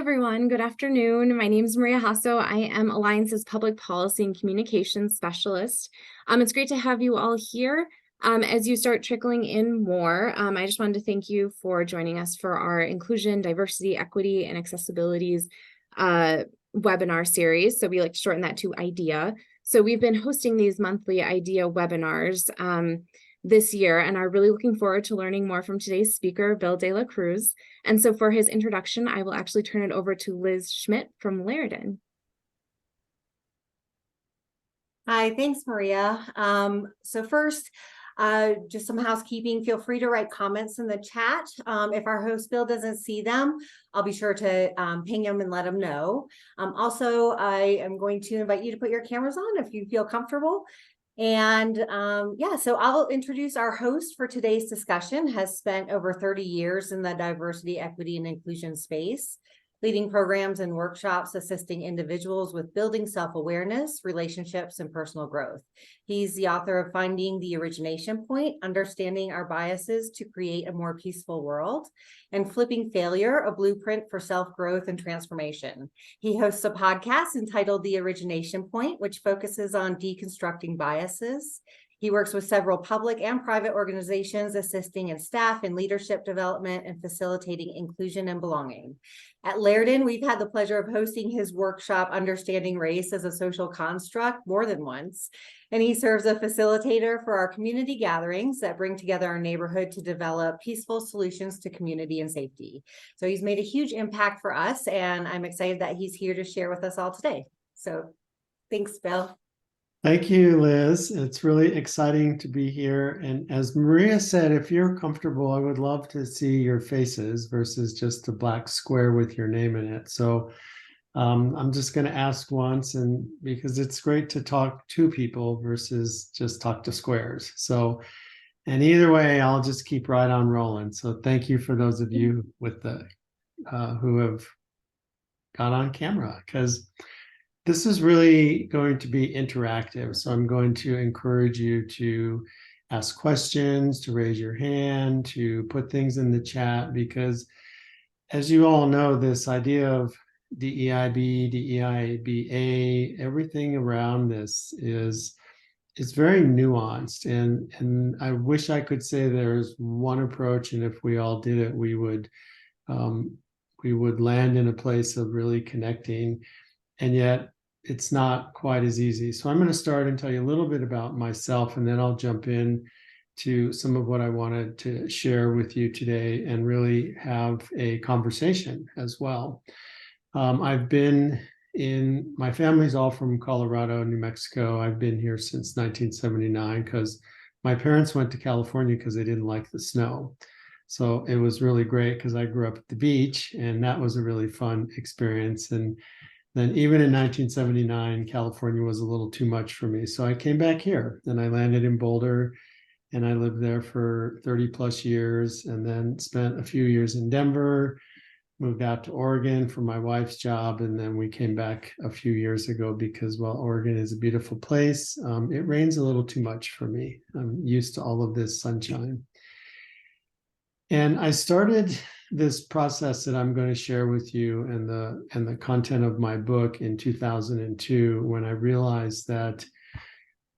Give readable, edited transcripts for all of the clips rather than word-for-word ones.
everyone. Good afternoon. My name is Maria Hasso. I am Alliance's Public Policy and Communications Specialist. It's great to have you all here. As you start trickling in more, I just wanted to thank you for joining us for our Inclusion, Diversity, Equity, and Accessibilities webinar series. So we like to shorten that to IDEA. So we've been hosting these monthly IDEA webinars this year and are really looking forward to learning more from today's speaker, Bill De La Cruz. And so for his introduction, I will actually turn it over to Liz Schmidt from Lerden. Hi, thanks, Maria. So first, just some housekeeping. Feel free to write comments in the chat. If our host Bill doesn't see them, I'll be sure to ping him and let him know. Also, I am going to invite you to put your cameras on if you feel comfortable. And yeah, so I'll introduce our host for today's discussion. Has spent over 30 years in the diversity, equity, and inclusion space, leading programs and workshops assisting individuals with building self-awareness, relationships, and personal growth. He's the author of Finding the Origination Point, Understanding Our Biases to Create a More Peaceful World, and Flipping Failure, a Blueprint for Self-Growth and Transformation. He hosts a podcast entitled The Origination Point, which focuses on deconstructing biases. He works with several public and private organizations, assisting in staff and leadership development and facilitating inclusion and belonging. At Lerden, we've had the pleasure of hosting his workshop, Understanding Race as a Social Construct, more than once. And he serves a facilitator for our community gatherings that bring together our neighborhood to develop peaceful solutions to community and safety. So he's made a huge impact for us, and I'm excited that he's here to share with us all today. So thanks, Bill. Thank you, Liz. It's really exciting to be here. And as Maria said, if you're comfortable, I would love to see your faces versus just a black square with your name in it. So I'm just going to ask once, and because it's great to talk to people versus just talk to squares. So, and either way, I'll just keep right on rolling. So thank you for those of you with the who have got on camera, because this is really going to be interactive. So I'm going to encourage you to ask questions, to raise your hand, to put things in the chat, because as you all know, this idea of DEIB, DEIBA, everything around this is very nuanced. And I wish I could say there's one approach, and if we all did it, we would land in a place of really connecting. And yet it's not quite as easy. So I'm going to start and tell you a little bit about myself, and then I'll jump in to some of what I wanted to share with you today and really have a conversation as well. I've been in, my family's all from Colorado, New Mexico. I've been here since 1979 because my parents went to California because they didn't like the snow. So it was really great because I grew up at the beach, and that was a really fun experience. And then even in 1979, California was a little too much for me. So I came back here and I landed in Boulder, and I lived there for 30 plus years, and then spent a few years in Denver, moved out to Oregon for my wife's job. And then we came back a few years ago because, well, Oregon is a beautiful place. It rains a little too much for me. I'm used to all of this sunshine. And I started this process that I'm going to share with you and the content of my book in 2002, when I realized that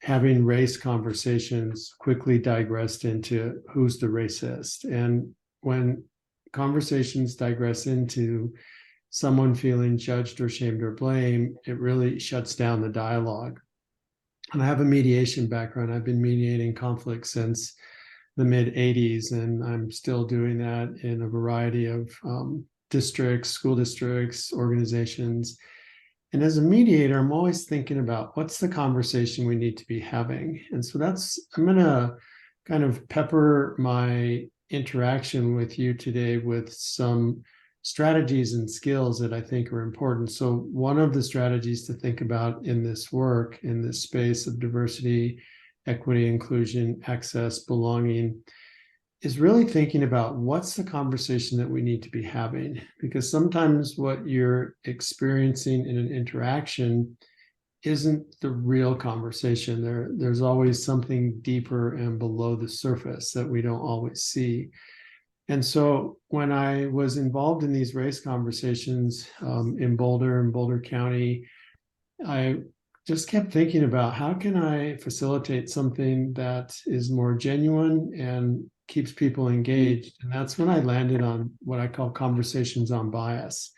having race conversations quickly digressed into who's the racist. And when conversations digress into someone feeling judged or shamed or blamed, it really shuts down the dialogue. And I have a mediation background. I've been mediating conflict since the mid 80s, and I'm still doing that in a variety of districts, school districts, organizations. And as a mediator, I'm always thinking about what's the conversation we need to be having. And so I'm going to kind of pepper my interaction with you today with some strategies and skills that I think are important. So one of the strategies to think about in this work, in this space of diversity, equity, inclusion, access, belonging, is really thinking about what's the conversation that we need to be having. Because sometimes what you're experiencing in an interaction isn't the real conversation. There's always something deeper and below the surface that we don't always see. And so when I was involved in these race conversations in Boulder County, I just kept thinking about how can I facilitate something that is more genuine and keeps people engaged. And that's when I landed on what I call conversations on bias.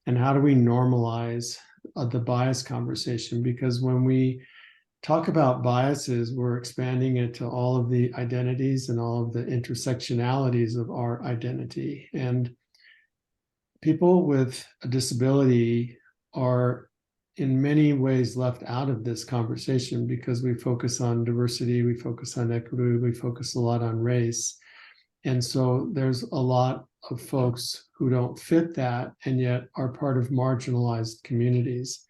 And how do we normalize the bias conversation? Because when we talk about biases, we're expanding it to all of the identities and all of the intersectionalities of our identity. And people with a disability are in many ways left out of this conversation because we focus on diversity, we focus on equity, we focus a lot on race. And so there's a lot of folks who don't fit that and yet are part of marginalized communities.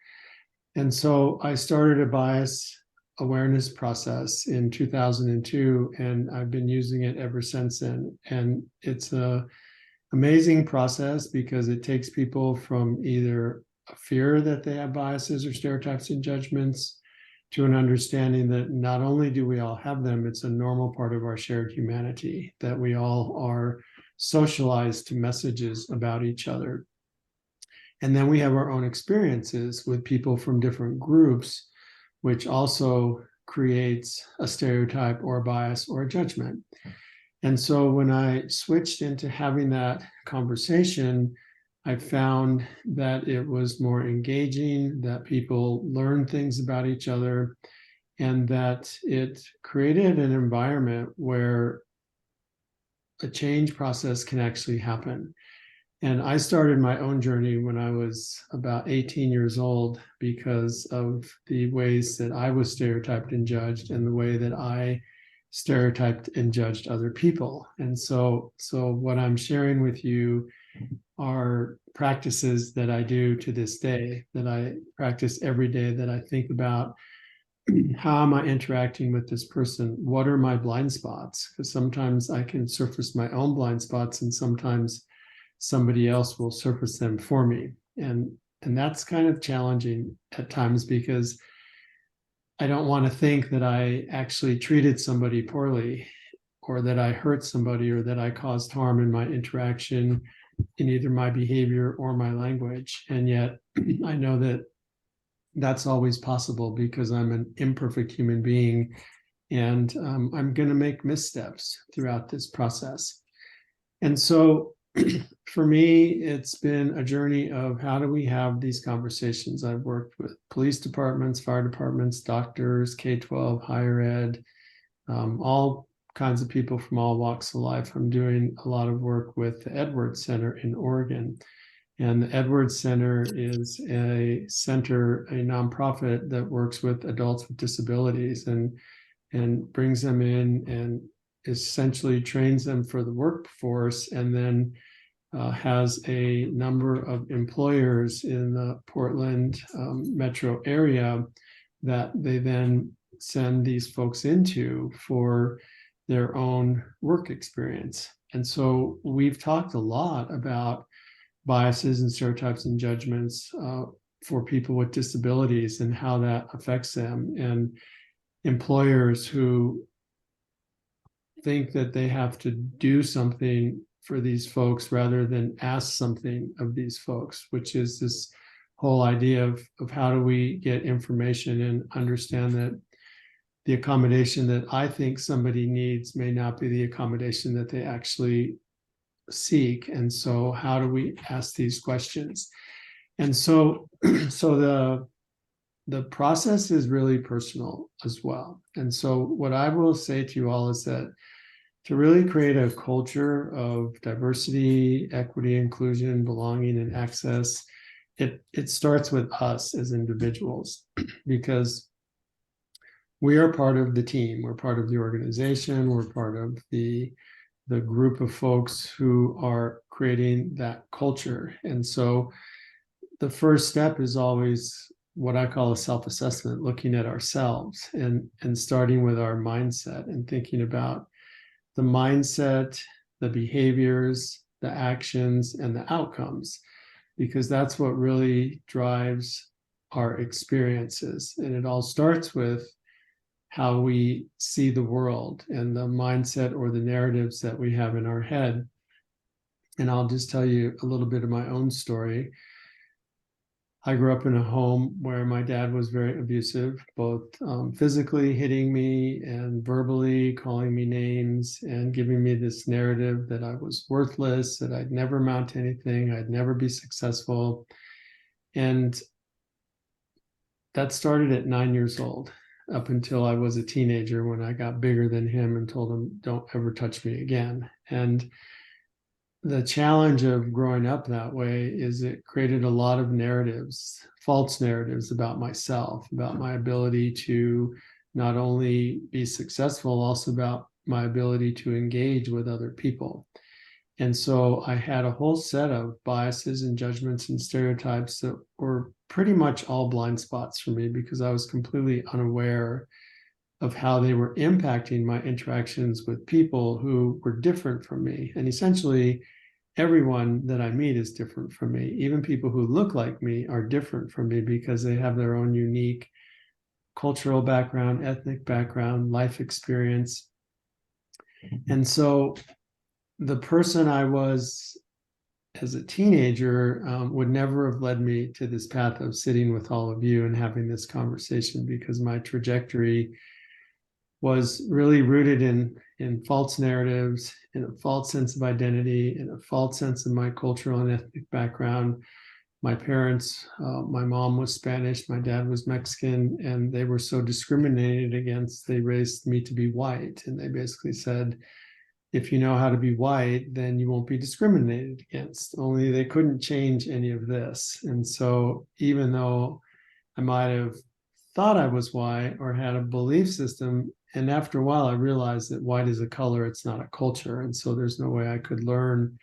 And so I started a bias awareness process in 2002, and I've been using it ever since then. And it's an amazing process because it takes people from either a fear that they have biases or stereotypes and judgments to an understanding that not only do we all have them, it's a normal part of our shared humanity, that we all are socialized to messages about each other. And then we have our own experiences with people from different groups, which also creates a stereotype or a bias or a judgment. And so when I switched into having that conversation, I found that it was more engaging, that people learned things about each other, and that it created an environment where a change process can actually happen. And I started my own journey when I was about 18 years old because of the ways that I was stereotyped and judged and the way that I stereotyped and judged other people. And so what I'm sharing with you are practices that I do to this day, that I practice every day, that I think about how am I interacting with this person? What are my blind spots? Because sometimes I can surface my own blind spots and sometimes somebody else will surface them for me. And that's kind of challenging at times because I don't want to think that I actually treated somebody poorly or that I hurt somebody or that I caused harm in my interaction in either my behavior or my language. And yet I know that that's always possible because I'm an imperfect human being and I'm going to make missteps throughout this process. And so for me, it's been a journey of how do we have these conversations. I've worked with police departments, fire departments, doctors, K-12, higher ed, all kinds of people from all walks of life. I'm doing a lot of work with the Edwards Center in Oregon. And the Edwards Center is a center, a nonprofit that works with adults with disabilities and brings them in and essentially trains them for the workforce, and then has a number of employers in the Portland metro area that they then send these folks into for their own work experience. And so we've talked a lot about biases and stereotypes and judgments for people with disabilities and how that affects them, and employers who think that they have to do something for these folks rather than ask something of these folks, which is this whole idea of how do we get information and understand that the accommodation that I think somebody needs may not be the accommodation that they actually seek. And so how do we ask these questions? And so the process is really personal as well. And so what I will say to you all is that to really create a culture of diversity, equity, inclusion, belonging, and access, it starts with us as individuals, because we are part of the team, we're part of the organization, we're part of the group of folks who are creating that culture. And so the first step is always what I call a self-assessment, looking at ourselves and starting with our mindset and thinking about the mindset, the behaviors, the actions, and the outcomes, because that's what really drives our experiences. And it all starts with how we see the world and the mindset or the narratives that we have in our head. And I'll just tell you a little bit of my own story. I grew up in a home where my dad was very abusive, both physically hitting me and verbally calling me names and giving me this narrative that I was worthless, that I'd never amount to anything, I'd never be successful. And that started at 9 years old, up until I was a teenager, when I got bigger than him and told him, don't ever touch me again. And the challenge of growing up that way is it created a lot of narratives, false narratives about myself, about my ability to not only be successful, also about my ability to engage with other people. And so I had a whole set of biases and judgments and stereotypes that were pretty much all blind spots for me, because I was completely unaware of how they were impacting my interactions with people who were different from me. And essentially, everyone that I meet is different from me. Even people who look like me are different from me because they have their own unique cultural background, ethnic background, life experience. And so the person I was as a teenager would never have led me to this path of sitting with all of you and having this conversation, because my trajectory was really rooted in false narratives, in a false sense of identity, in a false sense of my cultural and ethnic background. My parents, my mom was Spanish, my dad was Mexican, and they were so discriminated against. They raised me to be white, and they basically said, if you know how to be white, then you won't be discriminated against. Only they couldn't change any of this. And so even though I might have thought I was white or had a belief system, and after a while I realized that white is a color, it's not a culture. And so there's no way I could learn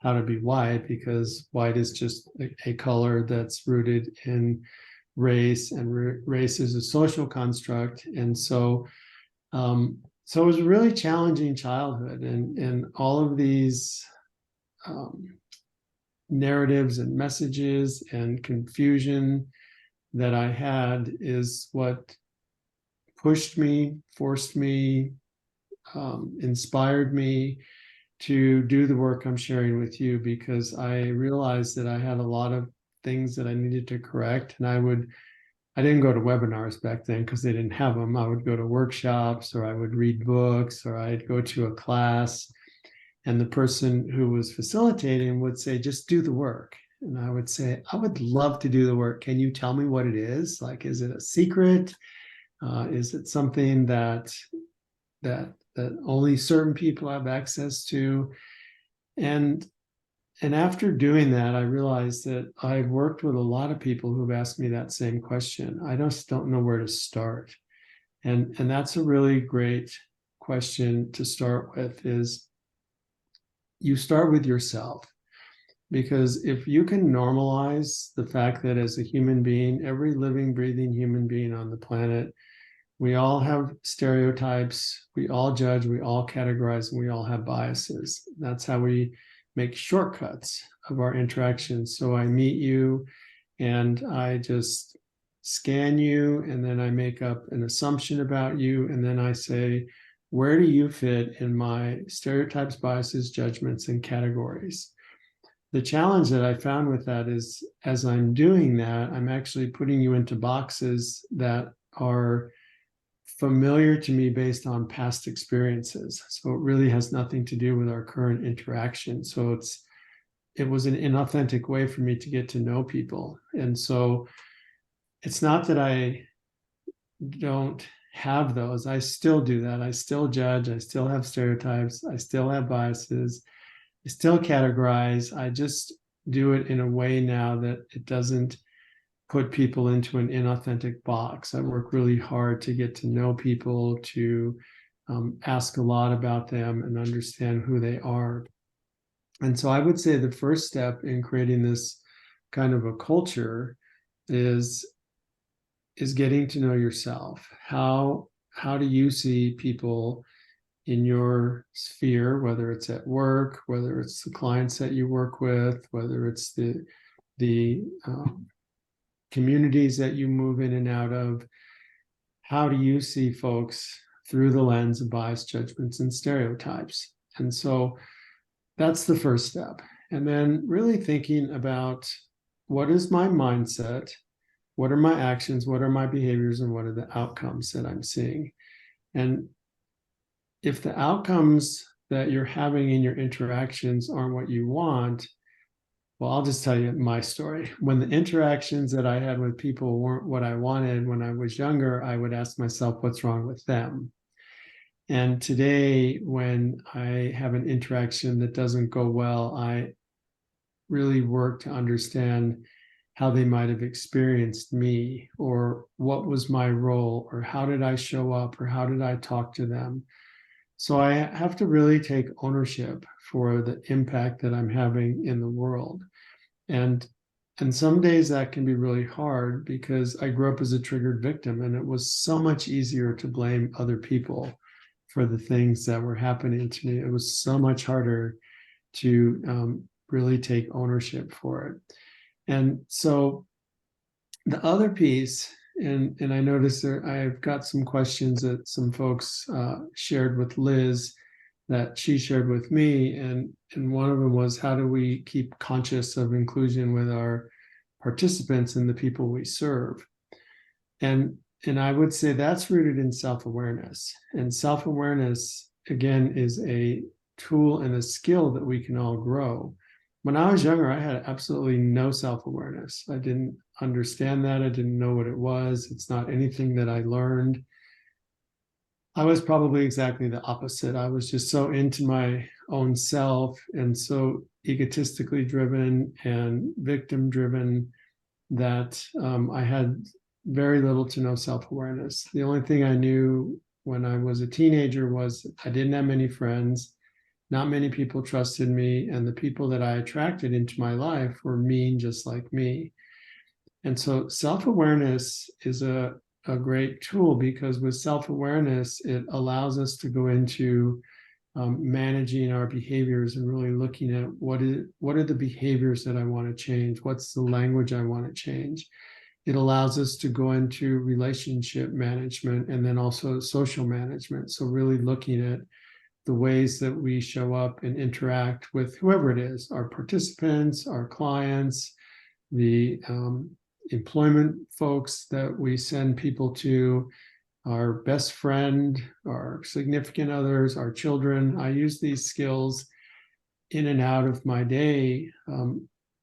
how to be white, because white is just a color that's rooted in race, and race is a social construct. And so so it was a really challenging childhood, and all of these narratives and messages and confusion that I had is what pushed me, forced me, inspired me to do the work I'm sharing with you, because I realized that I had a lot of things that I needed to correct. And I didn't go to webinars back then because they didn't have them. I would go to workshops, or I would read books, or I'd go to a class, and the person who was facilitating would say, just do the work. And I would say, I would love to do the work. Can you tell me what it is? Like, is it a secret? Is it something that only certain people have access to? And after doing that, I realized that I've worked with a lot of people who've asked me that same question. I just don't know where to start. And that's a really great question to start with, is you start with yourself. Because if you can normalize the fact that as a human being, every living, breathing human being on the planet, we all have stereotypes, we all judge, we all categorize, and we all have biases. That's how we make shortcuts of our interactions. So I meet you and I just scan you, and then I make up an assumption about you, and then I say, where do you fit in my stereotypes, biases, judgments, and categories? The challenge that I found with that is, as I'm doing that, I'm actually putting you into boxes that are familiar to me based on past experiences. So it really has nothing to do with our current interaction. So it was an inauthentic way for me to get to know people. And so it's not that I don't have those. I still do that. I still judge. I still have stereotypes. I still have biases. I still categorize. I just do it in a way now that it doesn't put people into an inauthentic box. I work really hard to get to know people, to ask a lot about them and understand who they are. And so I would say the first step in creating this kind of a culture is getting to know yourself. How do you see people in your sphere, whether it's at work, whether it's the clients that you work with, whether it's the communities that you move in and out of? How do you see folks through the lens of bias, judgments, and stereotypes? And so that's the first step. and then really thinking about what is my mindset, what are my actions, what are my behaviors, and what are the outcomes that I'm seeing. And if the outcomes that you're having in your interactions aren't what you want, well, I'll just tell you my story. When the interactions that I had with people weren't what I wanted when I was younger, I would ask myself, what's wrong with them? And today, when I have an interaction that doesn't go well, I really work to understand how they might have experienced me, or what was my role, or how did I show up, or how did I talk to them. So I have to really take ownership for the impact that I'm having in the world. And some days that can be really hard because I grew up as a triggered victim, and it was so much easier to blame other people for the things that were happening to me. It was so much harder to really take ownership for it. And so the other piece, and I noticed there, I've got some questions that some folks shared with Liz that she shared with me, and one of them was, how do we keep conscious of inclusion with our participants and the people we serve? And I would say that's rooted in self-awareness. And self-awareness, again, is a tool and a skill that we can all grow. When I was younger, I had absolutely no self-awareness. I didn't understand that. I didn't know what it was. It's not anything that I learned. I was probably exactly the opposite. I was just so into my own self and so egotistically driven and victim driven that I had very little to no self-awareness. The only thing I knew when I was a teenager was I didn't have many friends. Not many people trusted me, and the people that I attracted into my life were mean just like me. And so self-awareness is a great tool, because with self-awareness, it allows us to go into managing our behaviors and really looking at what are the behaviors that I want to change? What's the language I want to change? It allows us to go into relationship management and then also social management. So really looking at the ways that we show up and interact with whoever it is, our participants, our clients, the employment folks that we send people to, our best friend, our significant others, our children. I use these skills in and out of my day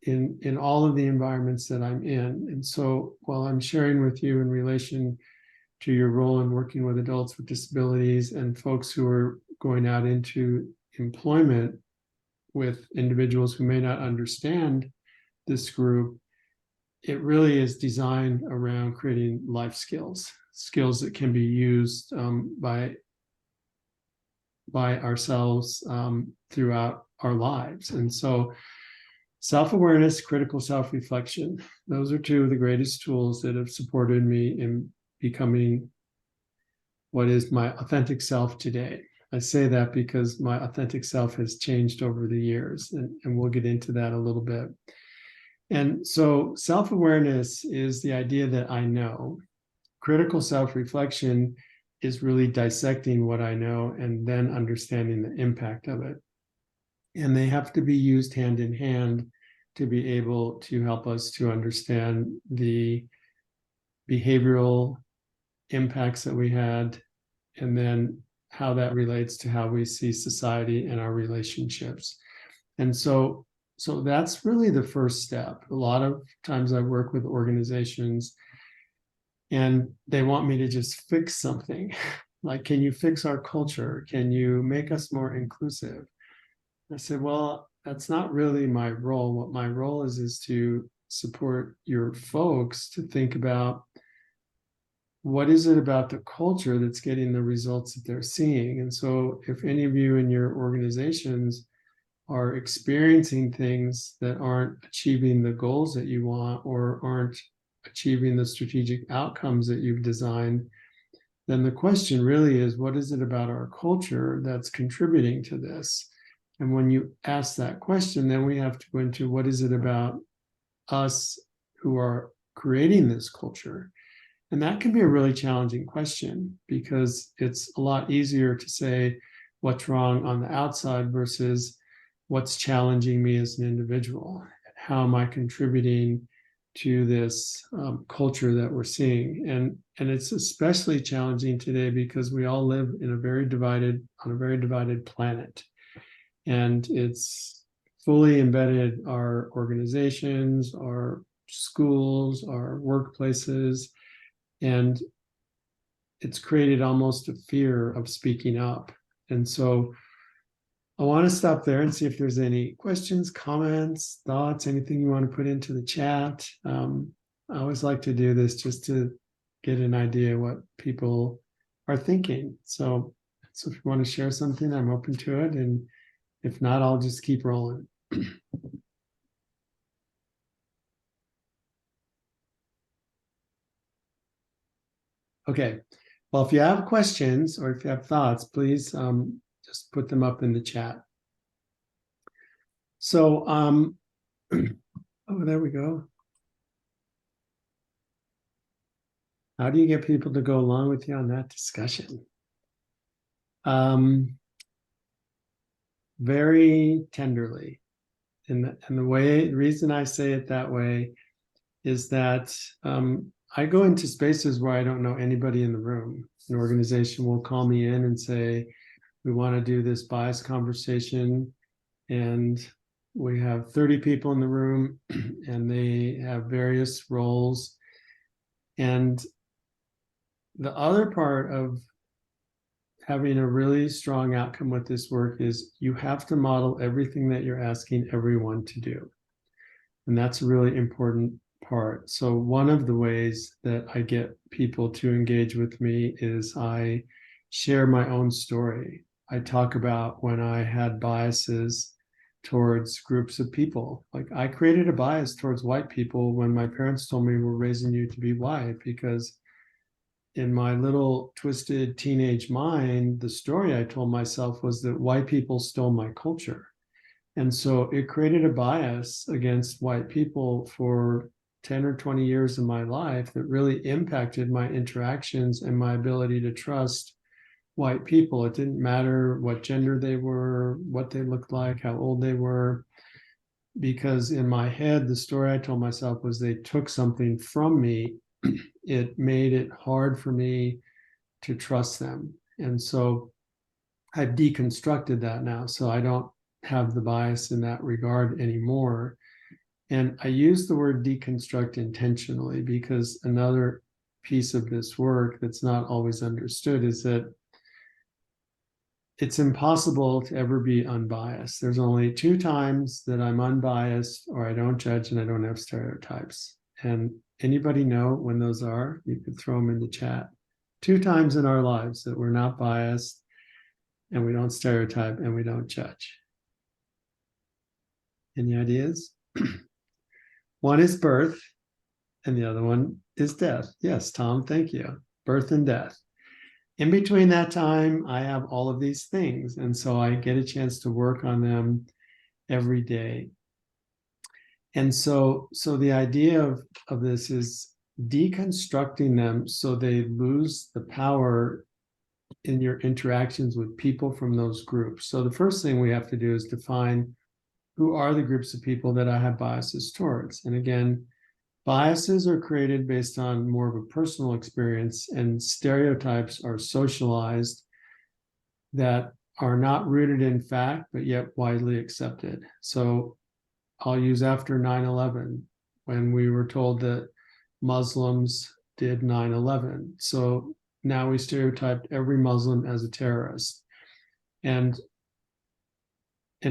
in all of the environments that I'm in. And so while I'm sharing with you in relation to your role in working with adults with disabilities and folks who are going out into employment with individuals who may not understand this group, it really is designed around creating life skills, skills that can be used by ourselves throughout our lives. And so self-awareness, critical self-reflection, those are two of the greatest tools that have supported me in becoming what is my authentic self today. I say that because my authentic self has changed over the years, and we'll get into that a little bit. And so self-awareness is the idea that I know. Critical self-reflection is really dissecting what I know and then understanding the impact of it. And they have to be used hand in hand to be able to help us to understand the behavioral impacts that we had, and then how that relates to how we see society and our relationships. And so that's really the first step. A lot of times I work with organizations and they want me to just fix something. Like, can you fix our culture? Can you make us more inclusive? I said, well, that's not really my role. What my role is to support your folks to think about what is it about the culture that's getting the results that they're seeing. And so if any of you in your organizations are experiencing things that aren't achieving the goals that you want, or aren't achieving the strategic outcomes that you've designed, then the question really is, what is it about our culture that's contributing to this? And when you ask that question, then we have to go into what is it about us who are creating this culture? And that can be a really challenging question, because it's a lot easier to say what's wrong on the outside versus what's challenging me as an individual? How am I contributing to this culture that we're seeing? And it's especially challenging today because we all live in on a very divided planet. And it's fully embedded our organizations, our schools, our workplaces, and it's created almost a fear of speaking up. And so I want to stop there and see if there's any questions, comments, thoughts, anything you want to put into the chat. I always like to do this just to get an idea what people are thinking. So if you want to share something, I'm open to it. And if not, I'll just keep rolling. Okay. Well, if you have questions or if you have thoughts, please just put them up in the chat. So, oh, there we go. How do you get people to go along with you on that discussion? Very tenderly. And the reason I say it that way is that I go into spaces where I don't know anybody in the room. An organization will call me in and say, we want to do this bias conversation, and we have 30 people in the room and they have various roles. And the other part of having a really strong outcome with this work is you have to model everything that you're asking everyone to do. And that's a really important part. So one of the ways that I get people to engage with me is I share my own story. I talk about when I had biases towards groups of people. Like I created a bias towards white people when my parents told me we're raising you to be white, because in my little twisted teenage mind, the story I told myself was that white people stole my culture. And so it created a bias against white people for 10 or 20 years of my life that really impacted my interactions and my ability to trust white people. It didn't matter what gender they were, what they looked like, how old they were, because in my head, the story I told myself was they took something from me. It made it hard for me to trust them. And so I've deconstructed that now. So I don't have the bias in that regard anymore. And I use the word deconstruct intentionally because another piece of this work that's not always understood is that it's impossible to ever be unbiased. There's only 2 times that I'm unbiased, or I don't judge and I don't have stereotypes. And anybody know when those are? You could throw them in the chat. 2 times in our lives that we're not biased and we don't stereotype and we don't judge. Any ideas? One is birth and the other one is death. Yes, Tom, thank you. Birth and death. In between that time, I have all of these things. And so I get a chance to work on them every day. And so the idea of this is deconstructing them so they lose the power in your interactions with people from those groups. So the first thing we have to do is define who are the groups of people that I have biases towards. And again, biases are created based on more of a personal experience, and stereotypes are socialized that are not rooted in fact, but yet widely accepted. So I'll use after 9/11, when we were told that Muslims did 9/11. So now we stereotyped every Muslim as a terrorist. And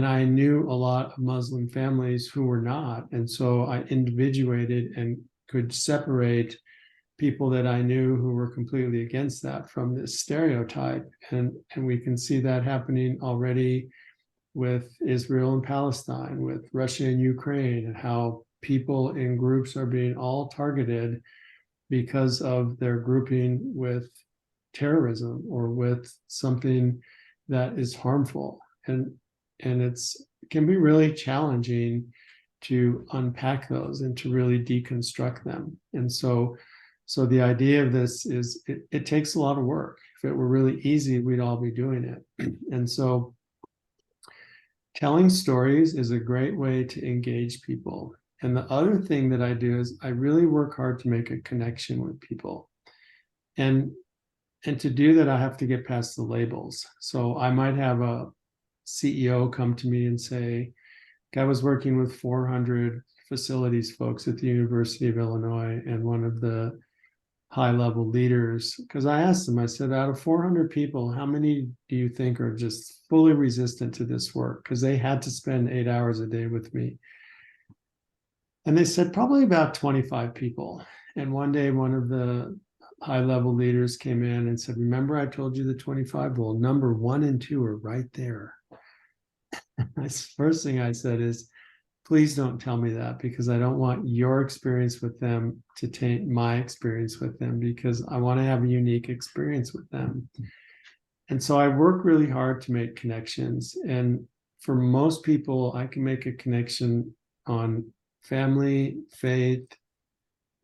I knew a lot of Muslim families who were not. And so I individuated and could separate people that I knew who were completely against that from this stereotype. And we can see that happening already with Israel and Palestine, with Russia and Ukraine, and how people in groups are being all targeted because of their grouping with terrorism or with something that is harmful. And it can be really challenging to unpack those and to really deconstruct them. And so the idea of this is it takes a lot of work. If it were really easy, we'd all be doing it. And so telling stories is a great way to engage people. And the other thing that I do is I really work hard to make a connection with people. And to do that, I have to get past the labels. So I might have a CEO come to me and say, I was working with 400 facilities folks at the University of Illinois, and one of the high-level leaders, because I asked them, I said, out of 400 people, how many do you think are just fully resistant to this work? Because they had to spend 8 hours a day with me. And they said probably about 25 people. And one day, one of the high-level leaders came in and said, remember I told you the 25? Well, number 1 and 2 are right there. First thing I said is, please don't tell me that, because I don't want your experience with them to taint my experience with them, because I want to have a unique experience with them. And so I work really hard to make connections. And for most people, I can make a connection on family, faith,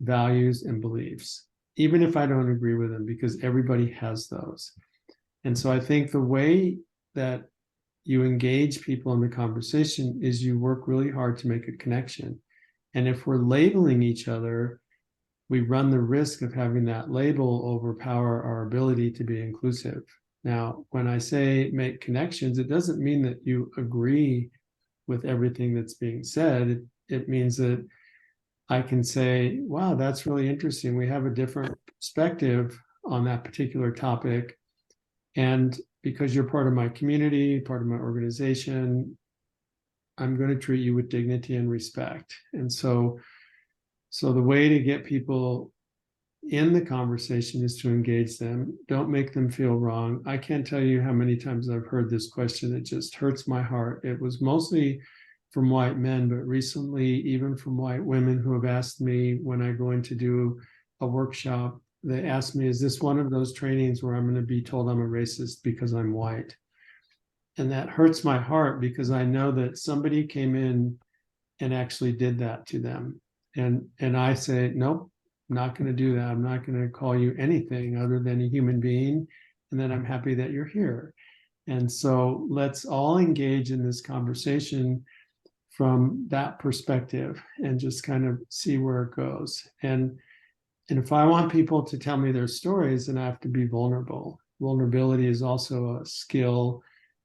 values, and beliefs, even if I don't agree with them, because everybody has those. And so I think the way that you engage people in the conversation is you work really hard to make a connection. And if we're labeling each other, we run the risk of having that label overpower our ability to be inclusive. Now, when I say make connections, it doesn't mean that you agree with everything that's being said. It means that I can say, wow, that's really interesting. We have a different perspective on that particular topic. And because you're part of my community, part of my organization, I'm going to treat you with dignity and respect. And so the way to get people in the conversation is to engage them. Don't make them feel wrong. I can't tell you how many times I've heard this question. It just hurts my heart. It was mostly from white men, but recently even from white women who have asked me when I go in to do a workshop, they asked me, is this one of those trainings where I'm going to be told I'm a racist because I'm white? And that hurts my heart, because I know that somebody came in and actually did that to them. And I say, nope, I'm not going to do that. I'm not going to call you anything other than a human being. And then I'm happy that you're here. And so let's all engage in this conversation from that perspective and just kind of see where it goes. And if I want people to tell me their stories, then I have to be vulnerable. Vulnerability is also a skill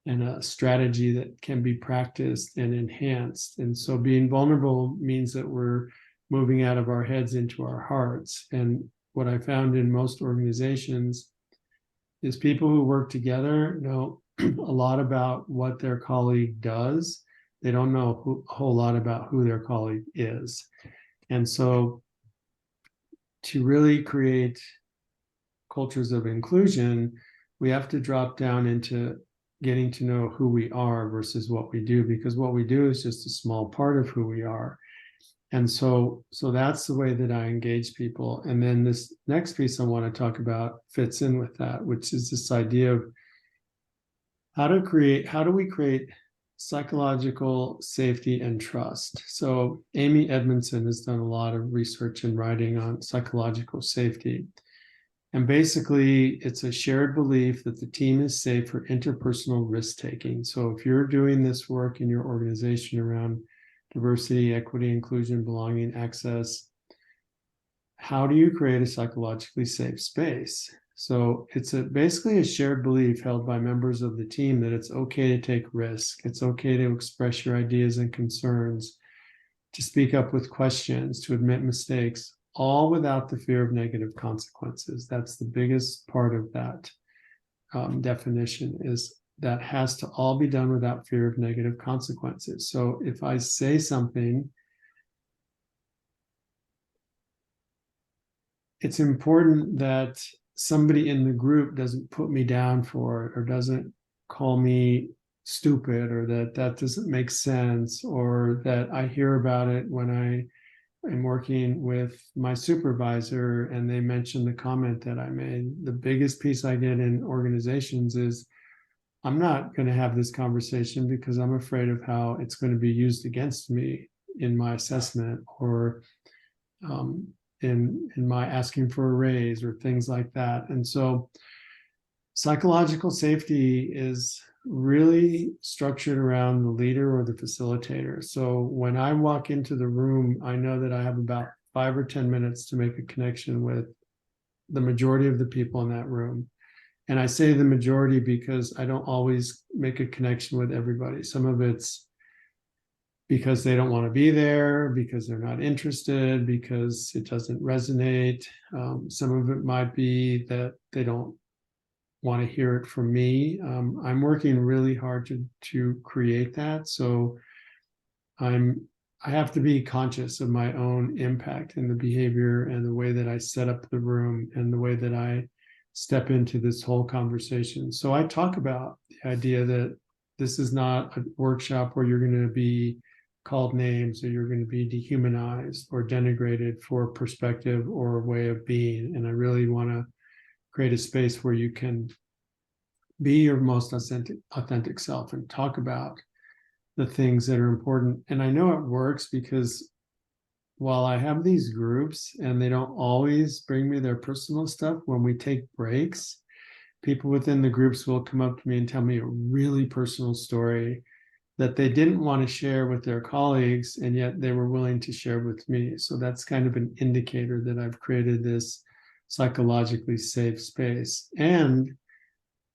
and a strategy that can be practiced and enhanced. And so being vulnerable means that we're moving out of our heads into our hearts. And what I found in most organizations is people who work together know a lot about what their colleague does. They don't know a whole lot about who their colleague is. And so to really create cultures of inclusion, we have to drop down into getting to know who we are versus what we do, because what we do is just a small part of who we are. And so that's the way that I engage people. And then this next piece I want to talk about fits in with that, which is this idea of how do we create psychological safety and trust. So Amy Edmondson has done a lot of research and writing on psychological safety. And basically, it's a shared belief that the team is safe for interpersonal risk-taking. So if you're doing this work in your organization around diversity, equity, inclusion, belonging, access, how do you create a psychologically safe space? So it's basically a shared belief held by members of the team that it's okay to take risk. It's okay to express your ideas and concerns, to speak up with questions, to admit mistakes, all without the fear of negative consequences. That's the biggest part of that definition, is that has to all be done without fear of negative consequences. So if I say something, it's important that somebody in the group doesn't put me down for it, or doesn't call me stupid, or that doesn't make sense, or that I hear about it when I am working with my supervisor and they mention the comment that I made. The biggest piece I get in organizations is, I'm not going to have this conversation because I'm afraid of how it's going to be used against me in my assessment, or in my asking for a raise, or things like that. And so psychological safety is really structured around the leader or the facilitator. So when I walk into the room, I know that I have about 5 or 10 minutes to make a connection with the majority of the people in that room. And I say the majority because I don't always make a connection with everybody. Some of it's because they don't want to be there, because they're not interested, because it doesn't resonate. Some of it might be that they don't want to hear it from me. I'm working really hard to create that. So I have to be conscious of my own impact and the behavior and the way that I set up the room and the way that I step into this whole conversation. So I talk about the idea that this is not a workshop where you're going to be called names or you're going to be dehumanized or denigrated for perspective or a way of being. And I really want to create a space where you can be your most authentic self and talk about the things that are important. And I know it works because while I have these groups and they don't always bring me their personal stuff, when we take breaks, people within the groups will come up to me and tell me a really personal story that they didn't want to share with their colleagues, and yet they were willing to share with me. So that's kind of an indicator that I've created this psychologically safe space. And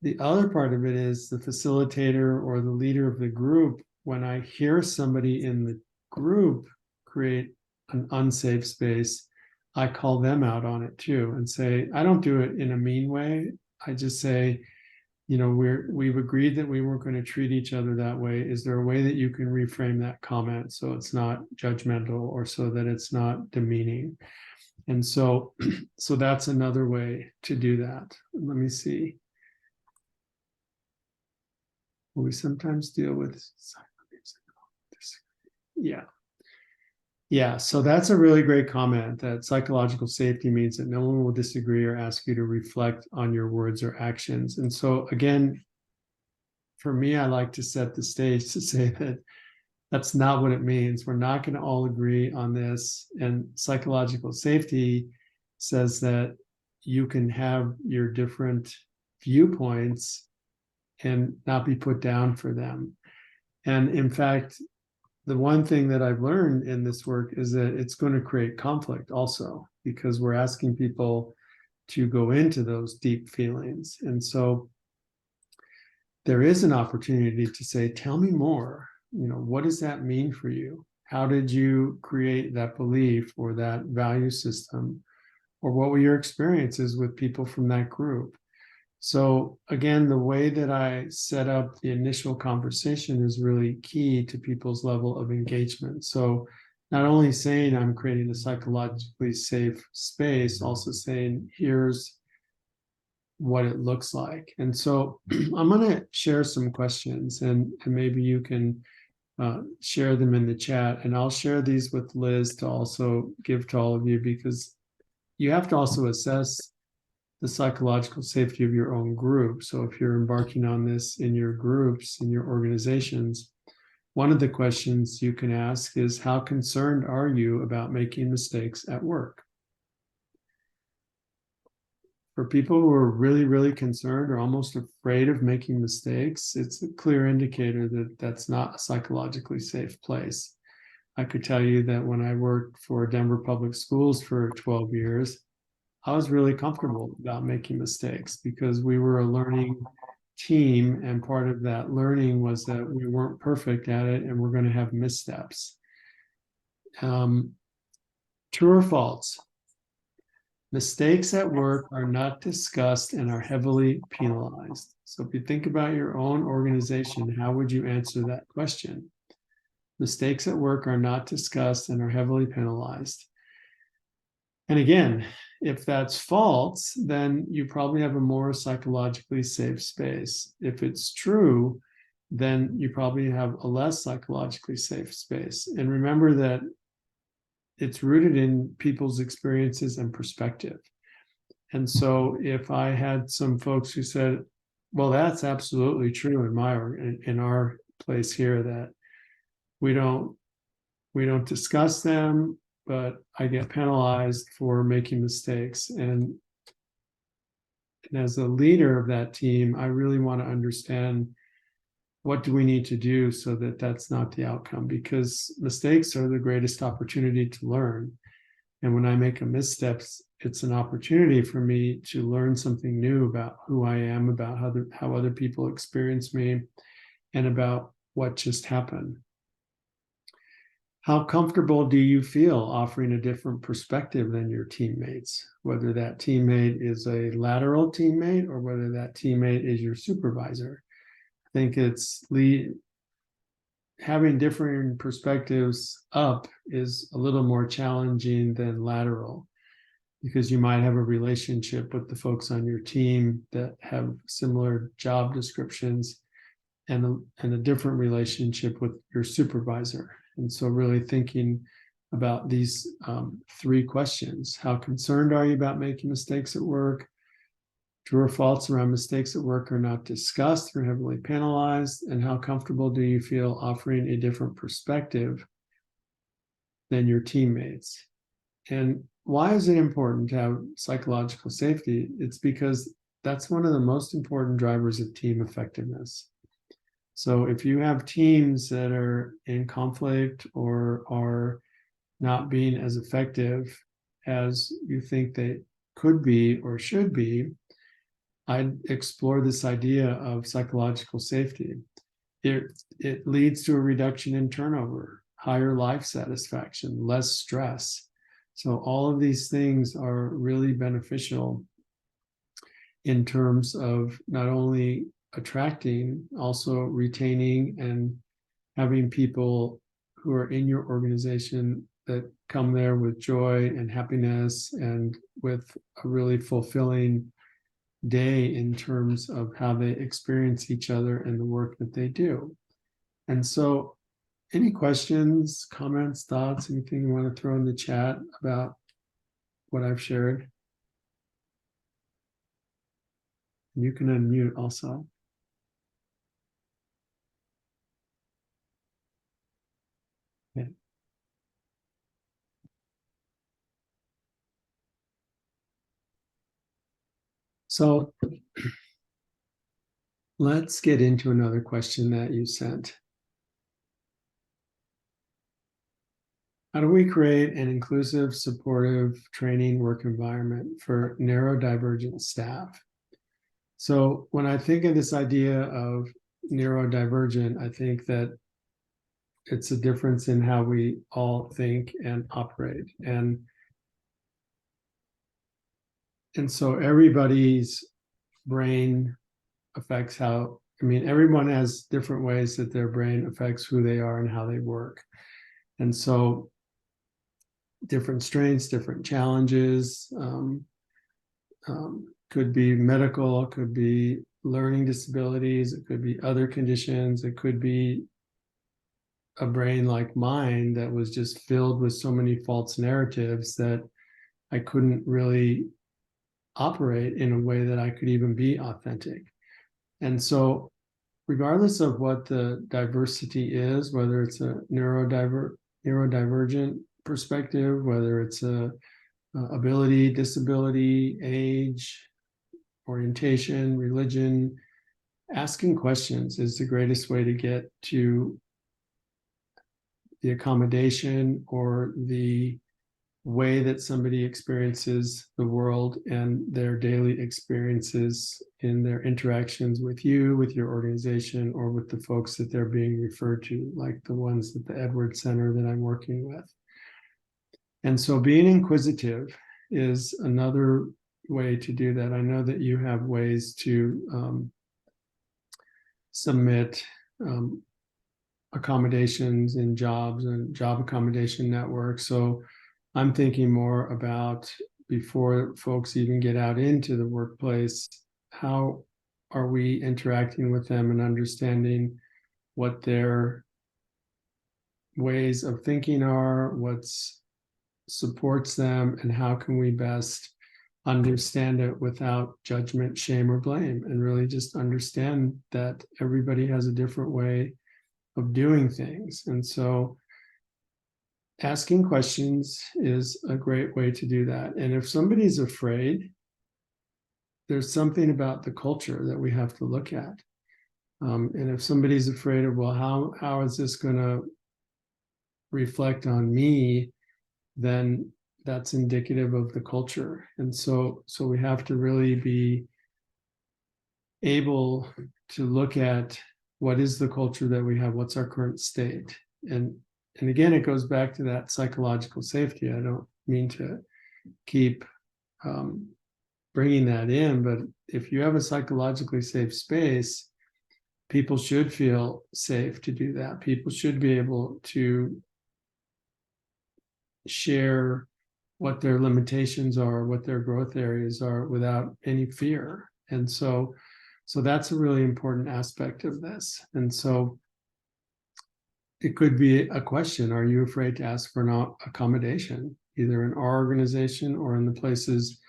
the other part of it is the facilitator or the leader of the group. When I hear somebody in the group create an unsafe space, I call them out on it too and say, I don't do it in a mean way. I just say, you know, we've agreed that we weren't going to treat each other that way. Is there a way that you can reframe that comment so it's not judgmental or so that it's not demeaning? And so that's another way to do that. Let me see. We sometimes deal with, yeah, so that's a really great comment, that psychological safety means that no one will disagree or ask you to reflect on your words or actions. And so again, for me, I like to set the stage to say that that's not what it means. We're not going to all agree on this. And psychological safety says that you can have your different viewpoints and not be put down for them. And in fact, the one thing that I've learned in this work is that it's going to create conflict also, because we're asking people to go into those deep feelings. And so there is an opportunity to say, tell me more. You know, what does that mean for you? How did you create that belief or that value system? Or what were your experiences with people from that group? So again, the way that I set up the initial conversation is really key to people's level of engagement. So not only saying I'm creating a psychologically safe space, also saying here's what it looks like. And so I'm going to share some questions and maybe you can share them in the chat, and I'll share these with Liz to also give to all of you, because you have to also assess the psychological safety of your own group. So if you're embarking on this in your groups, in your organizations, one of the questions you can ask is, how concerned are you about making mistakes at work? For people who are really, really concerned or almost afraid of making mistakes, it's a clear indicator that that's not a psychologically safe place. I could tell you that when I worked for Denver Public Schools for 12 years, I was really comfortable about making mistakes because we were a learning team, and part of that learning was that we weren't perfect at it and we're going to have missteps. True or false? Mistakes at work are not discussed and are heavily penalized. So if you think about your own organization, how would you answer that question? Mistakes at work are not discussed and are heavily penalized. And again, if that's false, then you probably have a more psychologically safe space. If it's true, then you probably have a less psychologically safe space. And remember that it's rooted in people's experiences and perspective. And so if I had some folks who said, well, that's absolutely true in our place here, that we don't discuss them, but I get penalized for making mistakes. And as a leader of that team, I really want to understand what do we need to do so that that's not the outcome? Because mistakes are the greatest opportunity to learn. And when I make a misstep, it's an opportunity for me to learn something new about who I am, about how other people experience me, and about what just happened. How comfortable do you feel offering a different perspective than your teammates, whether that teammate is a lateral teammate or whether that teammate is your supervisor? I think having different perspectives up is a little more challenging than lateral, because you might have a relationship with the folks on your team that have similar job descriptions and a different relationship with your supervisor. And so really thinking about these 3 questions. How concerned are you about making mistakes at work? True or false around mistakes at work are not discussed or heavily penalized? And how comfortable do you feel offering a different perspective than your teammates? And why is it important to have psychological safety? It's because that's one of the most important drivers of team effectiveness. So if you have teams that are in conflict or are not being as effective as you think they could be or should be, I'd explore this idea of psychological safety. It leads to a reduction in turnover, higher life satisfaction, less stress. So all of these things are really beneficial in terms of not only attracting, also retaining and having people who are in your organization that come there with joy and happiness and with a really fulfilling day in terms of how they experience each other and the work that they do. And so any questions, comments, thoughts, anything you want to throw in the chat about what I've shared? You can unmute also. Okay. So let's get into another question that you sent. How do we create an inclusive, supportive training work environment for neurodivergent staff? So when I think of this idea of neurodivergent, I think that it's a difference in how we all think and operate. And so everybody's brain affects how, everyone has different ways that their brain affects who they are and how they work. And so different strengths, different challenges, could be medical, could be learning disabilities, it could be other conditions, it could be a brain like mine that was just filled with so many false narratives that I couldn't really operate in a way that I could even be authentic. And so regardless of what the diversity is, whether it's a neurodivergent perspective, whether it's a ability, disability, age, orientation, religion, asking questions is the greatest way to get to the accommodation or the way that somebody experiences the world and their daily experiences in their interactions with you, with your organization, or with the folks that they're being referred to, like the ones at the Edwards Center that I'm working with. And so being inquisitive is another way to do that. I know that you have ways to submit accommodations in jobs and job accommodation networks. So I'm thinking more about, before folks even get out into the workplace, how are we interacting with them and understanding what their ways of thinking are, what supports them, and how can we best understand it without judgment, shame, or blame, and really just understand that everybody has a different way of doing things. And so asking questions is a great way to do that. And if somebody's afraid, there's something about the culture that we have to look at. And if somebody's afraid of, well, how is this going to reflect on me, then that's indicative of the culture. And so we have to really be able to look at what is the culture that we have, what's our current state. And again, it goes back to that psychological safety. I don't mean to keep bringing that in, but if you have a psychologically safe space, people should feel safe to do that. People should be able to share what their limitations are, what their growth areas are without any fear. And so that's a really important aspect of this. And so it could be a question: are you afraid to ask for an accommodation, either in our organization or in the places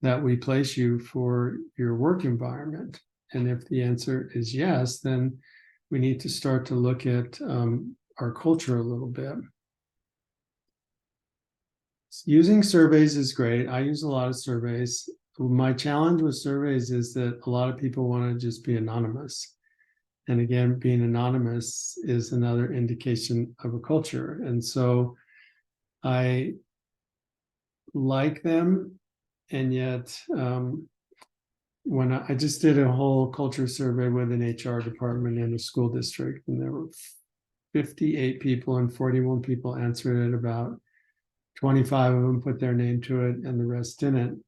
that we place you for your work environment? And if the answer is yes, then we need to start to look at our culture a little bit. Using surveys is great. I use a lot of surveys. My challenge with surveys is that a lot of people want to just be anonymous. And again, being anonymous is another indication of a culture. And so I like them. And yet, when I just did a whole culture survey with an HR department in a school district, and there were 58 people and 41 people answered it. About 25 of them put their name to it and the rest didn't.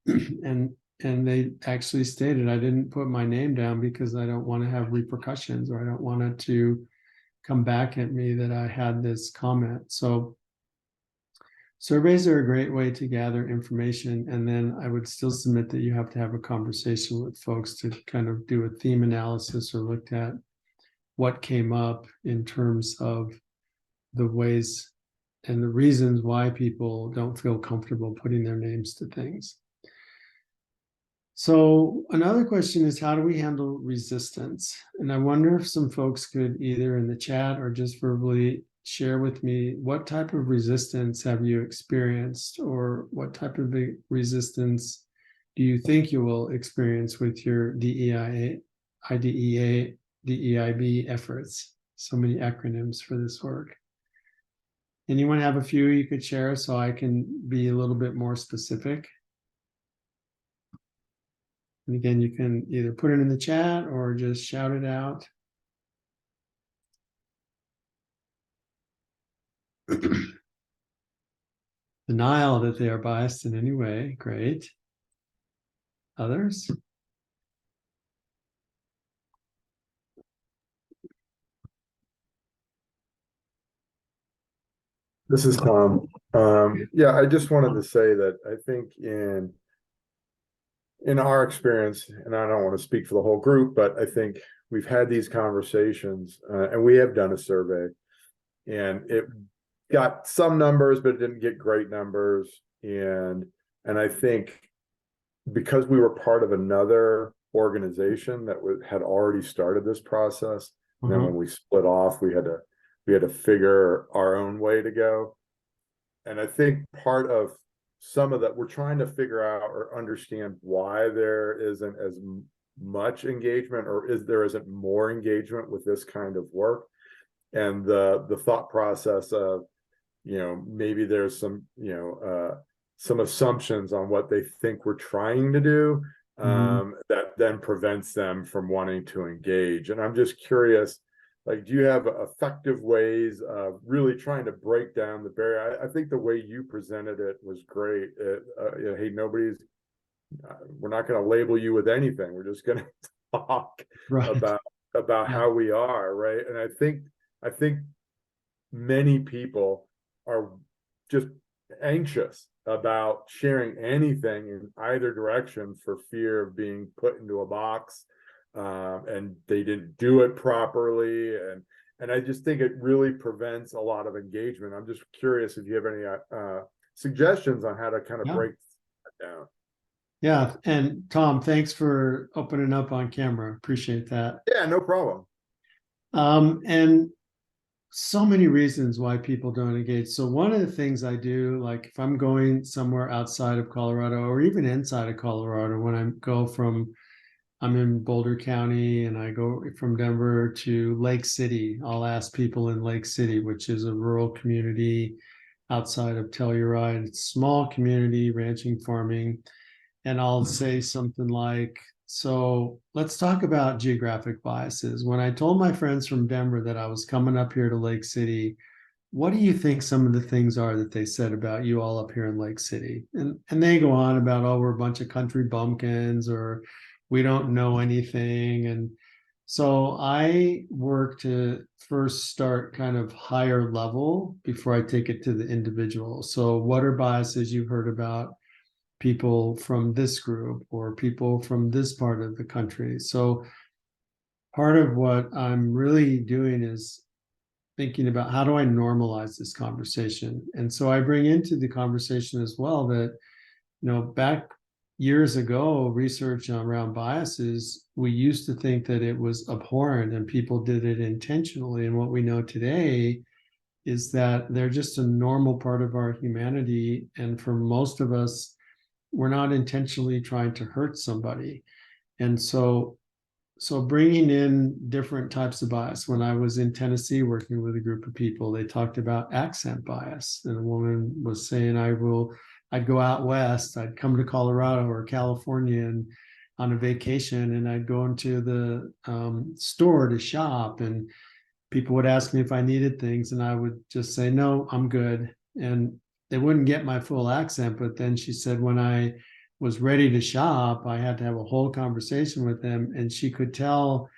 And they actually stated, I didn't put my name down because I don't want to have repercussions, or I don't want it to come back at me that I had this comment. So surveys are a great way to gather information. And then I would still submit that you have to have a conversation with folks to kind of do a theme analysis, or look at what came up in terms of the ways and the reasons why people don't feel comfortable putting their names to things. So another question is, how do we handle resistance? And I wonder if some folks could, either in the chat or just verbally, share with me, what type of resistance have you experienced, or what type of resistance do you think you will experience with your DEIA, IDEA, DEIB efforts? So many acronyms for this work. Anyone have a few you could share so I can be a little bit more specific? And again, you can either put it in the chat or just shout it out. Denial that they are biased in any way. Great. Others? This is Tom. Yeah, I just wanted to say that I think in our experience, and I don't want to speak for the whole group, but I think we've had these conversations, and we have done a survey, and it got some numbers, but it didn't get great numbers. And I think because we were part of another organization that had already started this process, and then when we split off, we had to figure our own way to go. And I think part of some of that, we're trying to figure out or understand why there isn't as much engagement, or there isn't more engagement with this kind of work. And the thought process of, maybe there's some assumptions on what they think we're trying to do, that then prevents them from wanting to engage. And I'm just curious, like, do you have effective ways of really trying to break down the barrier? I think the way you presented it was great. Hey, we're not going to label you with anything. We're just going to talk about how we are, right? And I think many people are just anxious about sharing anything in either direction for fear of being put into a box, and they didn't do it properly, and I just think it really prevents a lot of engagement. I'm just curious if you have any suggestions on how to kind of break that down. Yeah, and Tom, thanks for opening up on camera. Appreciate that. Yeah, no problem. And so many reasons why people don't engage. So one of the things I do, like if I'm going somewhere outside of Colorado or even inside of Colorado, when I go from I'm in Boulder County and I go from Denver to Lake City. I'll ask people in Lake City, which is a rural community outside of Telluride. It's a small community, ranching, farming. And I'll say something like, so let's talk about geographic biases. When I told my friends from Denver that I was coming up here to Lake City, what do you think some of the things are that they said about you all up here in Lake City? And they go on about, oh, we're a bunch of country bumpkins, or we don't know anything. And so I work to first start kind of higher level before I take it to the individual. So what are biases you've heard about people from this group or people from this part of the country? So part of what I'm really doing is thinking about, how do I normalize this conversation? And so I bring into the conversation as well that, back years ago, research around biases, we used to think that it was abhorrent and people did it intentionally. And what we know today is that they're just a normal part of our humanity. And for most of us, we're not intentionally trying to hurt somebody. And so bringing in different types of bias. When I was in Tennessee working with a group of people, they talked about accent bias. And a woman was saying, I'd go out west, I'd come to Colorado or California and on a vacation, and I'd go into the store to shop, and people would ask me if I needed things, and I would just say, no, I'm good. And they wouldn't get my full accent. But then she said, when I was ready to shop, I had to have a whole conversation with them. And she could tell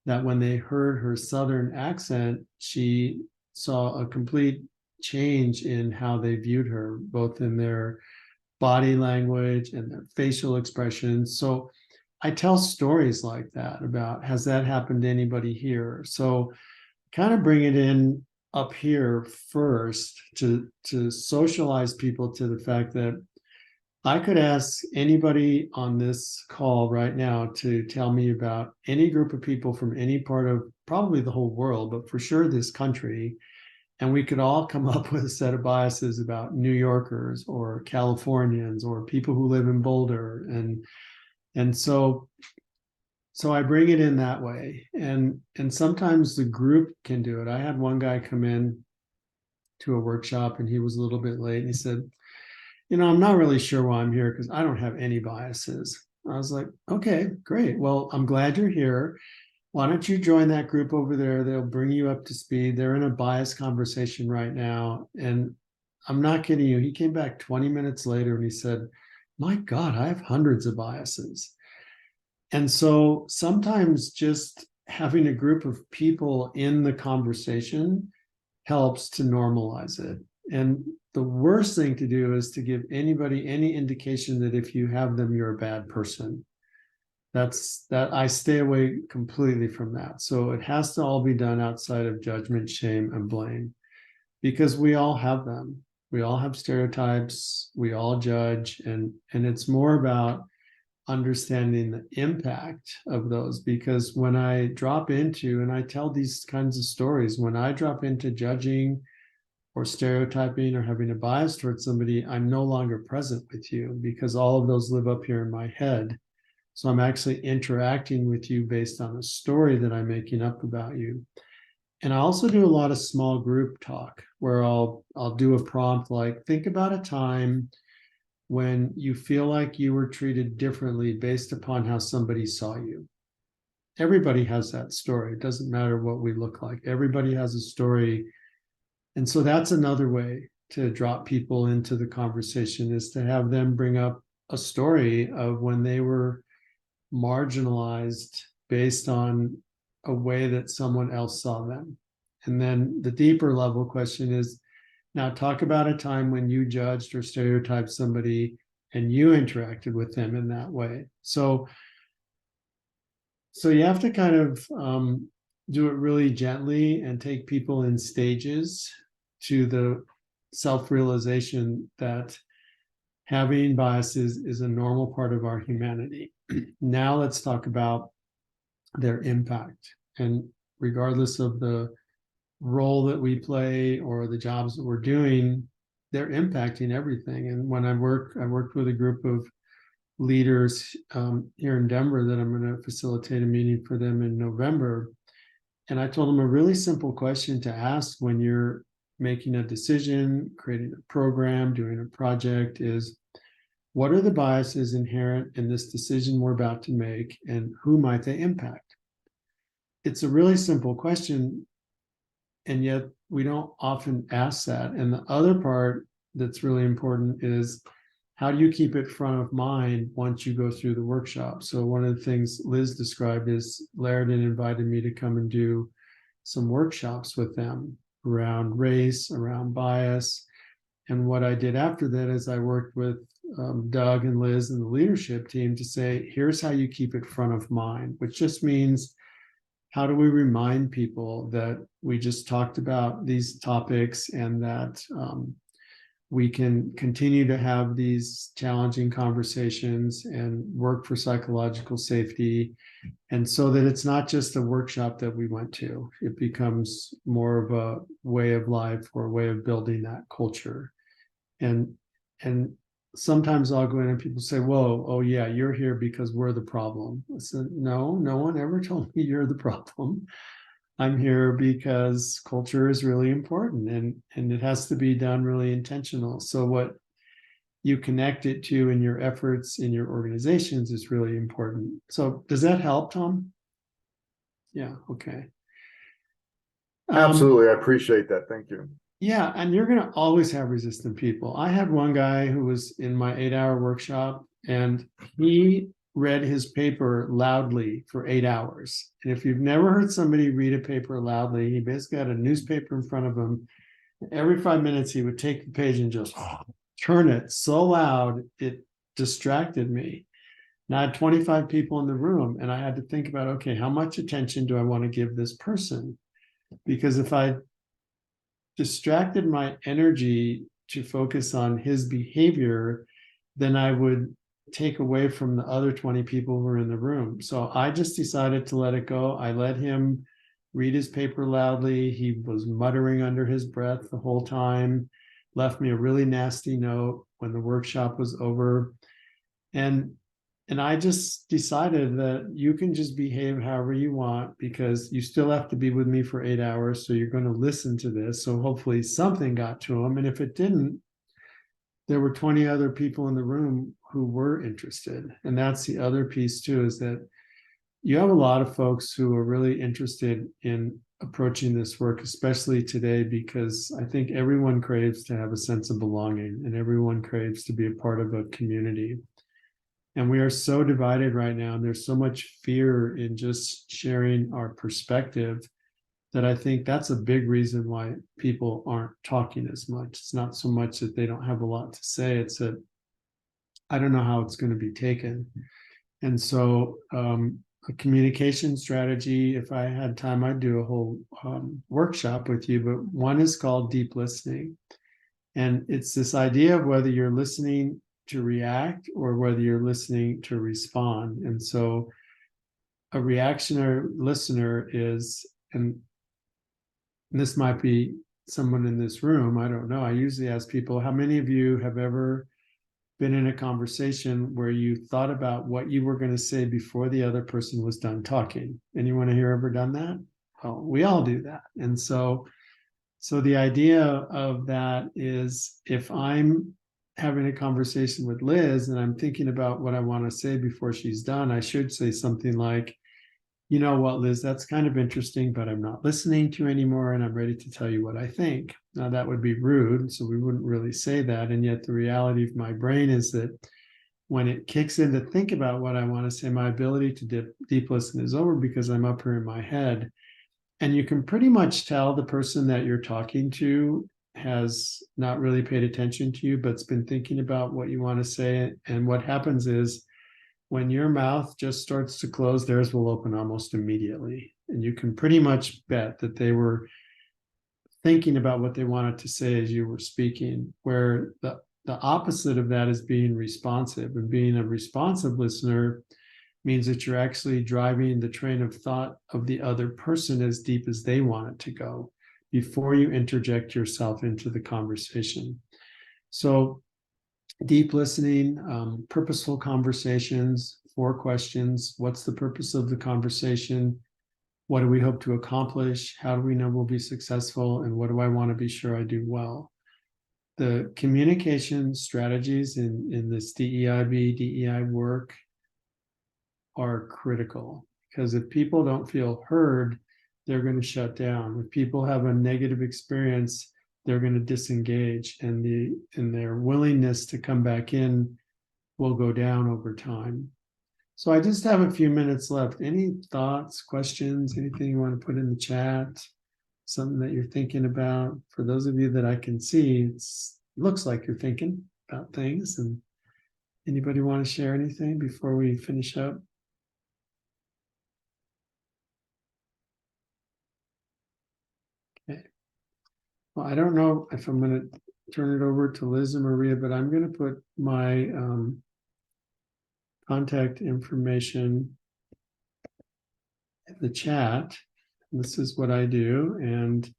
that when they heard her Southern accent, she saw a complete change in how they viewed her, both in their body language and their facial expressions. So I tell stories like that about, has that happened to anybody here? So kind of bring it in up here first to socialize people to the fact that I could ask anybody on this call right now to tell me about any group of people from any part of probably the whole world, but for sure this country. And we could all come up with a set of biases about New Yorkers or Californians or people who live in Boulder. And so I bring it in that way. And sometimes the group can do it. I had one guy come in to a workshop and he was a little bit late, and he said, I'm not really sure why I'm here because I don't have any biases. I was like, okay, great. Well, I'm glad you're here. Why don't you join that group over there? They'll bring you up to speed. They're in a bias conversation right now. And I'm not kidding you. He came back 20 minutes later and he said, my God, I have hundreds of biases. And so sometimes just having a group of people in the conversation helps to normalize it. And the worst thing to do is to give anybody any indication that if you have them, you're a bad person. I stay away completely from that. So it has to all be done outside of judgment, shame, and blame, because we all have them. We all have stereotypes. We all judge. And it's more about understanding the impact of those, because when I drop into, and I tell these kinds of stories, when I drop into judging or stereotyping or having a bias towards somebody, I'm no longer present with you, because all of those live up here in my head. So I'm actually interacting with you based on a story that I'm making up about you. And I also do a lot of small group talk where I'll do a prompt like, think about a time when you feel like you were treated differently based upon how somebody saw you. Everybody has that story. It doesn't matter what we look like. Everybody has a story. And so that's another way to drop people into the conversation, is to have them bring up a story of when they were marginalized based on a way that someone else saw them. And then the deeper level question is, now talk about a time when you judged or stereotyped somebody and you interacted with them in that way. So you have to kind of do it really gently and take people in stages to the self-realization that having biases is a normal part of our humanity. Now let's talk about their impact. And regardless of the role that we play or the jobs that we're doing, they're impacting everything. And when I worked with a group of leaders here in Denver that I'm going to facilitate a meeting for them in November. And I told them a really simple question to ask when you're making a decision, creating a program, doing a project is, what are the biases inherent in this decision we're about to make, and who might they impact? It's a really simple question, and yet we don't often ask that. And the other part that's really important is, how do you keep it front of mind once you go through the workshop? So one of the things Liz described is Lairden invited me to come and do some workshops with them around race, around bias. And what I did after that is I worked with Doug and Liz and the leadership team to say, here's how you keep it front of mind, which just means, how do we remind people that we just talked about these topics and that we can continue to have these challenging conversations and work for psychological safety. And so that it's not just a workshop that we went to, it becomes more of a way of life or a way of building that culture. And sometimes I'll go in and people say, whoa, oh yeah, you're here because we're the problem. I said, no one ever told me you're the problem. I'm here because culture is really important, and it has to be done really intentional. So what you connect it to in your efforts in your organizations is really important. So does that help, Tom? Yeah, okay. Absolutely, I appreciate that. Thank you. Yeah, and you're going to always have resistant people. I had one guy who was in my 8-hour workshop, and he read his paper loudly for 8 hours. And if you've never heard somebody read a paper loudly, he basically had a newspaper in front of him. Every 5 minutes, he would take the page and just turn it so loud, it distracted me. And I had 25 people in the room, and I had to think about, okay, how much attention do I want to give this person? Because if I distracted my energy to focus on his behavior, then I would take away from the other 20 people who were in the room. So I just decided to let it go. I let him read his paper loudly. He was muttering under his breath the whole time, left me a really nasty note when the workshop was over. And I just decided that you can just behave however you want, because you still have to be with me for 8 hours. So you're going to listen to this. So hopefully something got to him. And if it didn't, there were 20 other people in the room who were interested. And that's the other piece too, is that you have a lot of folks who are really interested in approaching this work, especially today, because I think everyone craves to have a sense of belonging, and everyone craves to be a part of a community. And we are so divided right now, and there's so much fear in just sharing our perspective, that I think that's a big reason why people aren't talking as much. It's not so much that they don't have a lot to say, it's that I don't know how it's going to be taken. And so a communication strategy, if I had time, I'd do a whole workshop with you, but one is called deep listening. And it's this idea of whether you're listening to react or whether you're listening to respond. And so a reactionary listener is, and this might be someone in this room, I don't know. I usually ask people, how many of you have ever been in a conversation where you thought about what you were going to say before the other person was done talking? Anyone here ever done that? Oh, we all do that. And so the idea of that is, if I'm having a conversation with Liz and I'm thinking about what I want to say before she's done, I should say something like, you know what, Liz, that's kind of interesting, but I'm not listening to you anymore, and I'm ready to tell you what I think. Now, that would be rude, so we wouldn't really say that. And yet the reality of my brain is that when it kicks in to think about what I want to say, my ability to deep listen is over, because I'm up here in my head. And you can pretty much tell the person that you're talking to has not really paid attention to you, but's been thinking about what you want to say. And what happens is, when your mouth just starts to close, theirs will open almost immediately. And you can pretty much bet that they were thinking about what they wanted to say as you were speaking, where the opposite of that is being responsive. And being a responsive listener means that you're actually driving the train of thought of the other person as deep as they want it to go before you interject yourself into the conversation. So deep listening, purposeful conversations, 4 questions. What's the purpose of the conversation? What do we hope to accomplish? How do we know we'll be successful? And what do I want to be sure I do well? The communication strategies in this DEI work are critical, because if people don't feel heard, they're going to shut down. If people have a negative experience, they're going to disengage, and their willingness to come back in will go down over time. So I just have a few minutes left. Any thoughts, questions, anything you want to put in the chat? Something that you're thinking about? For those of you that I can see, it looks like you're thinking about things. And anybody want to share anything before we finish up? Okay. Well, I don't know if I'm going to turn it over to Liz and Maria, but I'm going to put my contact information in the chat. This is what I do, and if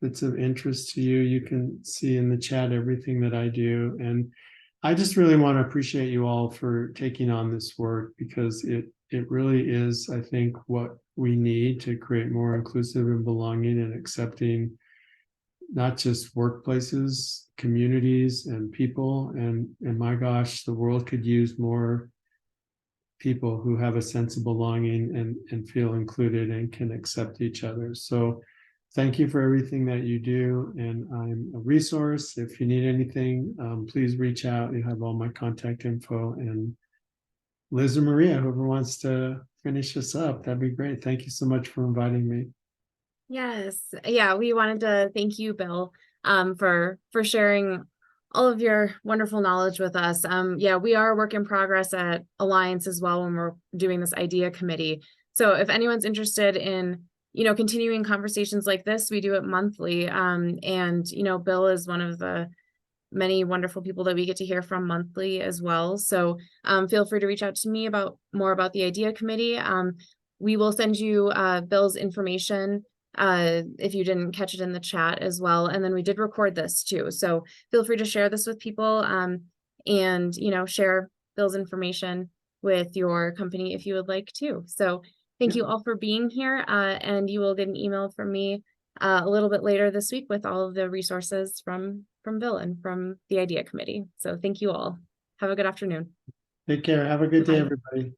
it's of interest to you, you can see in the chat everything that I do. And I just really want to appreciate you all for taking on this work, because it really is, I think, what we need to create more inclusive and belonging and accepting, not just workplaces, communities, and people. And my gosh, the world could use more people who have a sense of belonging and feel included and can accept each other. So thank you for everything that you do. And I'm a resource. If you need anything, please reach out. You have all my contact info. And Liz or Maria, whoever wants to finish us up, that'd be great. Thank you so much for inviting me. Yes. Yeah, we wanted to thank you, Bill, for sharing all of your wonderful knowledge with us. Yeah, we are a work in progress at Alliance as well when we're doing this idea committee. So if anyone's interested in, continuing conversations like this, we do it monthly. And, Bill is one of the many wonderful people that we get to hear from monthly as well. So feel free to reach out to me more about the idea committee. We will send you Bill's information if you didn't catch it in the chat as well. And then we did record this too. So feel free to share this with people and, share Bill's information with your company if you would like to. So thank you all for being here. And you will get an email from me a little bit later this week with all of the resources from Bill and from the idea committee. So thank you all. Have a good afternoon. Take care. Have a good day, Bye. everybody.